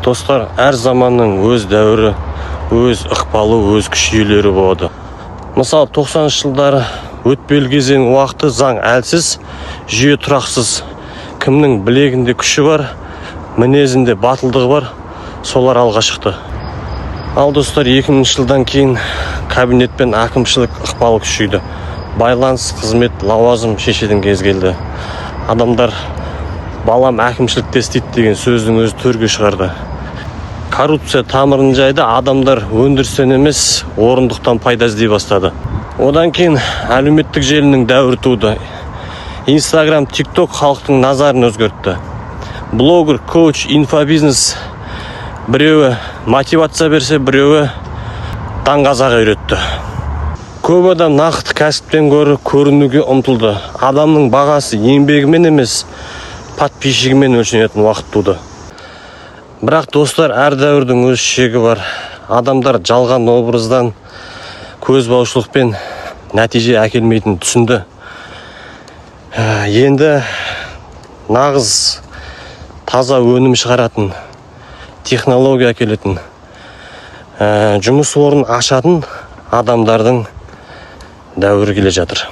Достар, әр заманның өз дәуірі, өз ықпалы, өз күш иелері болады. Мысалы 90 жылдары өтпелі кезең уақыты заң әлсіз, жүйе тұрақсыз. Кімнің білегінде күші бар, мінезінде батылдығы бар, солар алға шықты. Ал достар, 2000 жылдан кейін кабинет пен әкімшілік ықпалы күшейді. Байланыс, қызмет, лауазым шешетін кез келді. Адамдар балам әкімшілікте істейді деген сөздің өзі төрге шығарды. Коррупция тамырын жайды, адамдар өндірістен емес, орындықтан пайда іздей бастады. Одан кейін әлеуметтік желінің дәуірі туды. Instagram, TikTok халықтың назарын өзгертті. Блогер, коуч, инфобизнес біреуі мотивация берсе, біреуі даңғазаға үйретті. Көп адам нақты кәсіптен гөрі көрінуге ұмтылды. Адамның бағасы еңбегімен емес, подписчигімен өлшенетін уақыт туды. Бірақ достар, әр дәуірдің өз шегі бар. Адамдар жалған образдан, көзбаушылықпен нәтиже әкелмейтінін түсінді. Енді нағыз таза өнім шығаратын, технология әкелетін, жұмыс орнын ашатын адамдардың дәуірі келе жатыр.